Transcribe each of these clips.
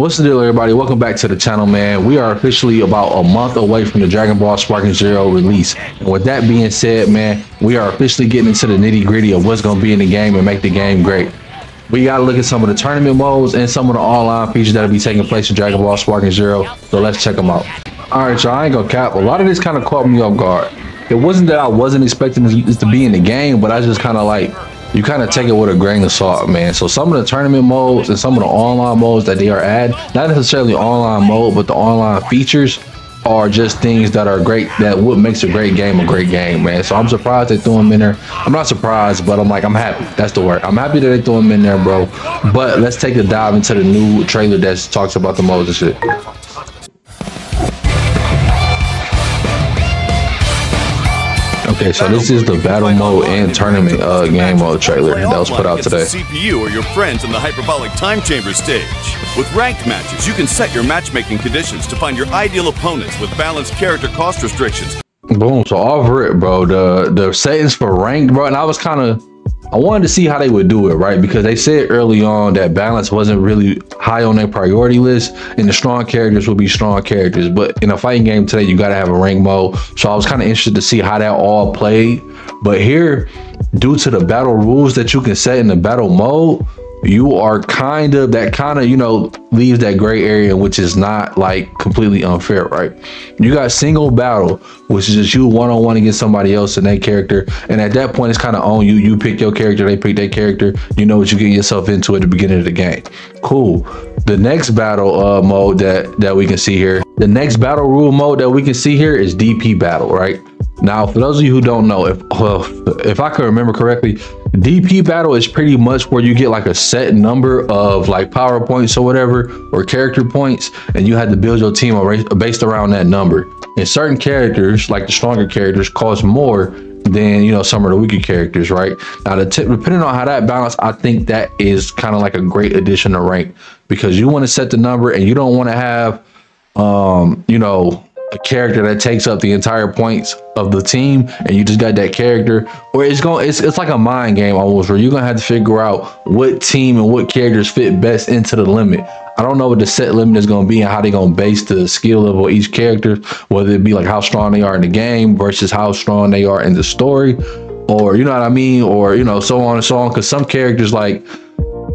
What's the deal, everybody? Welcome back to the channel, man. We are officially about a month away from the Dragon Ball Sparking Zero release. And with that being said, man, we are officially getting into the nitty gritty of what's going to be in the game and make the game great. We got to look at some of the tournament modes and some of the online features that'll be taking place in Dragon Ball Sparking Zero. So let's check them out. All right, y'all, I ain't gonna cap. A lot of this kind of caught me off guard. It wasn't that I wasn't expecting this to be in the game, but I just kind of like, you kind of take it with a grain of salt, man. So some of the tournament modes and some of the online modes that they are adding, not necessarily online mode, but the online features are just things that are great, that what makes a great game, man. So I'm surprised they threw them in there. I'm not surprised, but I'm happy. That's the word. I'm happy that they threw them in there, bro. But let's take a dive into the new trailer that talks about the modes and shit. Okay, so this is the battle mode and tournament game mode trailer that was put out today. CPU or your friends in the hyperbolic time chamber stage. With ranked matches, you can set your matchmaking conditions to find your ideal opponents with balanced character cost restrictions. Boom, so off rip, bro, the settings for ranked, bro, and I wanted to see how they would do it, right? Because they said early on that balance wasn't really high on their priority list, and the strong characters will be strong characters. But in a fighting game today, you got to have a rank mode. So I was kind of interested to see how that all played. But here, due to the battle rules that you can set in the battle mode, you are you know, leaves that gray area, which is not like completely unfair, right? You got single battle, which is just you one-on-one against somebody else and their character, and at that point it's kind of on you. You pick your character, they pick their character. You know what you get yourself into at the beginning of the game. Cool. The next battle mode that we can see here, the next battle rule mode that we can see here is DP battle, right? Now, for those of you who don't know, if I can remember correctly, DP battle is pretty much where you get like a set number of like power points or whatever, or character points, and you have to build your team based around that number. And certain characters, like the stronger characters, cost more than, you know, some of the weaker characters, right? Now, depending on how that balance, I think that is kind of like a great addition to rank, because you want to set the number and you don't want to have, you know, a character that takes up the entire points of the team and you just got that character, or it's like a mind game almost, where you're gonna have to figure out what team and what characters fit best into the limit. I don't know what the set limit is going to be and how they're going to base the skill level of each character, whether it be like how strong they are in the game versus how strong they are in the story, or you know what I mean, or you know, so on and so on, because some characters like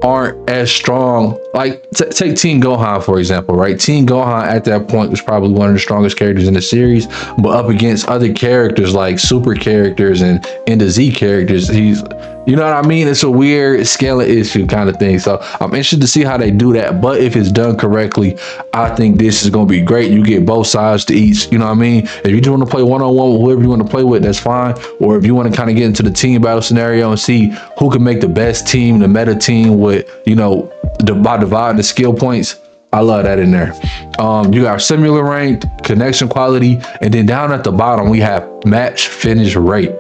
aren't as strong. Like take Team Gohan, for example, right? Team Gohan at that point was probably one of the strongest characters in the series, but up against other characters like super characters and Into Z characters, he's, you know what I mean? It's a weird scaling issue kind of thing. So I'm interested to see how they do that. But if it's done correctly, I think this is going to be great. You get both sides to each, you know what I mean? If you just want to play one-on-one with whoever you want to play with, that's fine. Or if you want to kind of get into the team battle scenario and see who can make the best team, the meta team with, you know, by dividing the skill points, I love that in there. You got similar ranked, connection quality, and then down at the bottom, we have match finish rate.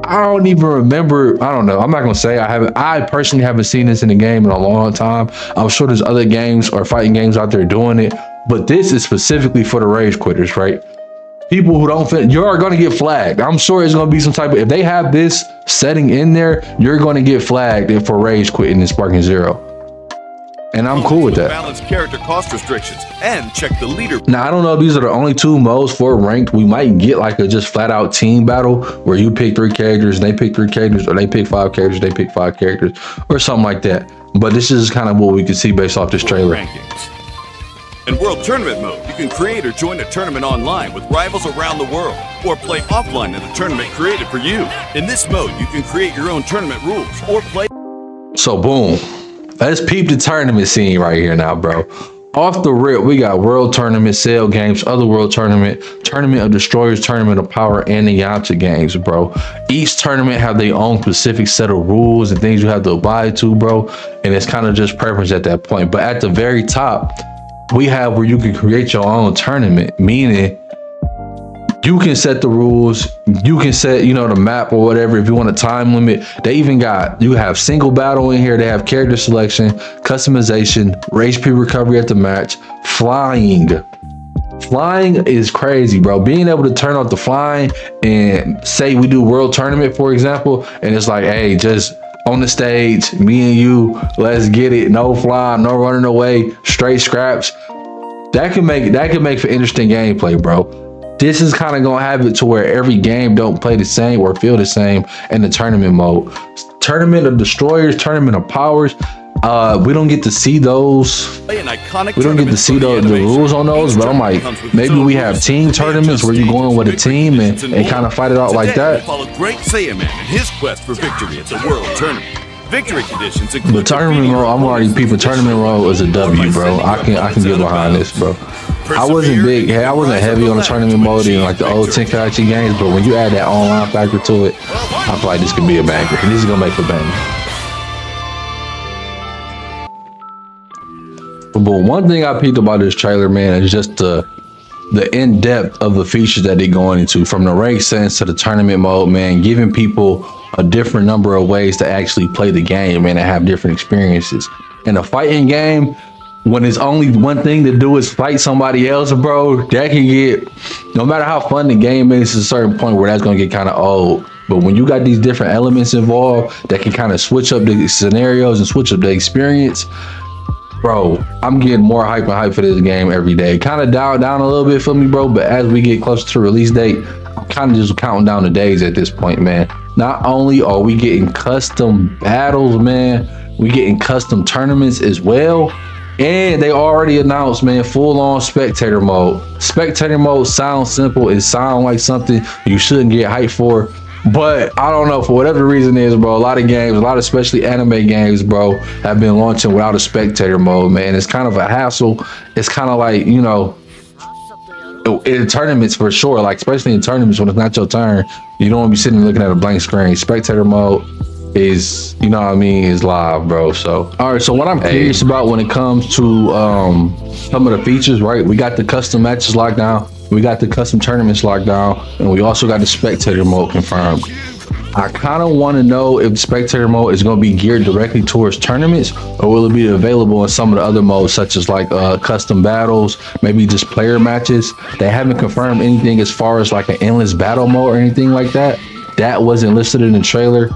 I don't even remember. I don't know. I'm not gonna say I personally haven't seen this in the game in a long time. I'm sure there's other games or fighting games out there doing it, but this is specifically for the rage quitters, right? People who don't fit, you're gonna get flagged. I'm sure it's gonna be some type of, if they have this setting in there, you're gonna get flagged for rage quitting in Sparking Zero. And I'm cool with that. Balance character cost restrictions and check the leader. Now, I don't know if these are the only two modes for ranked. We might get like a just flat out team battle where you pick 3 characters and they pick 3 characters, or they pick 5 characters, they pick 5 characters, or something like that. But this is kind of what we can see based off this trailer. Rankings. In World Tournament mode, you can create or join a tournament online with rivals around the world, or play offline in a tournament created for you. In this mode, you can create your own tournament rules or play. So boom. Let's peep the tournament scene right here now, bro. Off the rip, we got World Tournament, Cell Games, Other World Tournament, Tournament of Destroyers, Tournament of Power, and the Yamcha games, bro. Each tournament have their own specific set of rules and things you have to abide to, bro. And it's kind of just preference at that point. But at the very top, we have where you can create your own tournament, meaning you can set the rules, you can set, you know, the map or whatever. If you want a time limit, they even got, you have single battle in here. They have character selection, customization, HP recovery at the match, flying. Flying is crazy, bro. Being able to turn off the flying and say we do World Tournament, for example, and it's like, hey, just on the stage, me and you, let's get it. No fly, no running away, straight scraps. That can make for interesting gameplay, bro. This is kind of gonna have it to where every game don't play the same or feel the same in the tournament mode. Tournament of Destroyers, Tournament of Powers. We don't get to see those. We don't get to see the rules on those, but I'm like, maybe we have team tournaments where you go in with a team and kind of fight it out like that. Follow Great Saiyaman in his quest for victory at the World Tournament. Victory conditions include the tournament mode. I'm already people. Tournament mode is a W, bro. I can get behind this, bro. I wasn't big. I wasn't heavy on the tournament mode in like the old Tenkaichi games, but when you add that online factor to it, I feel like this could be a banger. This is gonna make a banger. But one thing I peeped about this trailer, man, is just the in-depth of the features that they're going into, from the rank sense to the tournament mode, man, giving people a different number of ways to actually play the game, man, and have different experiences. In a fighting game, when it's only one thing to do is fight somebody else, bro, that can get, no matter how fun the game is, to a certain point where that's gonna get kind of old. But when you got these different elements involved that can kind of switch up the scenarios and switch up the experience, bro, I'm getting more hype and hype for this game every day. Kind of down a little bit for me, bro, but as we get closer to release date, I'm kind of just counting down the days at this point, man. Not only are we getting custom battles, man, we getting custom tournaments as well. And they already announced, man, full-on spectator mode. Spectator mode sounds simple. It sounds like something you shouldn't get hyped for. But I don't know, for whatever reason is, bro, a lot of games, a lot of especially anime games, bro, have been launching without a spectator mode, man. It's kind of a hassle. It's kind of like, you know, in tournaments for sure, like especially in tournaments when it's not your turn, you don't want to be sitting looking at a blank screen. Spectator mode is, you know what I mean, is live, bro. So all right, so what I'm curious about when it comes to some of the features, right, we got the custom matches locked down, we got the custom tournaments locked down, and we also got the spectator mode confirmed. I kind of want to know if the spectator mode is going to be geared directly towards tournaments, or will it be available in some of the other modes, such as like custom battles, maybe just player matches. They haven't confirmed anything as far as like an endless battle mode or anything like that. That wasn't listed in the trailer.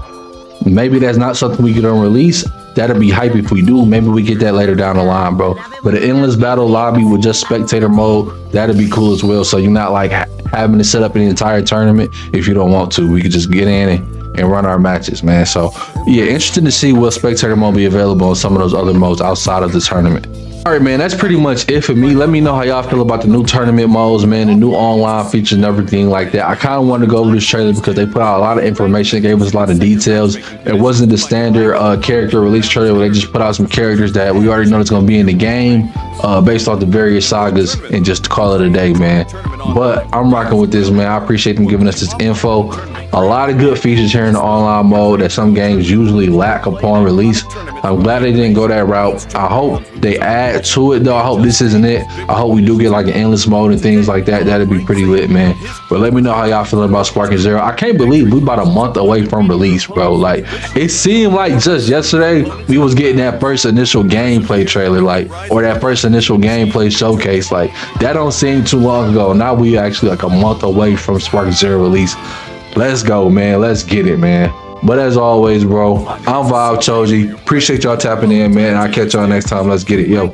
Maybe that's not something we get on release. That'd be hype if we do. Maybe we get that later down the line, bro. But an endless battle lobby with just spectator mode, that'd be cool as well. So you're not like having to set up an entire tournament if you don't want to. We could just get in and run our matches, man. So yeah, interesting to see what spectator mode be available in some of those other modes outside of the tournament. All right, man, that's pretty much it for me. Let me know how y'all feel about the new tournament modes, man, the new online features and everything like that. I kind of wanted to go over this trailer because they put out a lot of information. They gave us a lot of details. It wasn't the standard character release trailer where they just put out some characters that we already know that's going to be in the game based off the various sagas and just call it a day, man. But I'm rocking with this, man. I appreciate them giving us this info. A lot of good features here in the online mode that some games usually lack upon release. I'm glad they didn't go that route. I hope they add to it, though. I hope this isn't it. I hope we do get like an endless mode and things like that. That'd be pretty lit, man. But let me know how y'all feeling about Sparking Zero. I can't believe we about a month away from release, bro. Like, it seemed like just yesterday we was getting that first initial gameplay trailer, like, or that first initial gameplay showcase. Like, that don't seem too long ago. Now we actually like a month away from Sparking Zero release. Let's go, man. Let's get it, man. But as always, bro, I'm Vibe Choji. Appreciate y'all tapping in, man. I'll catch y'all next time. Let's get it, yo.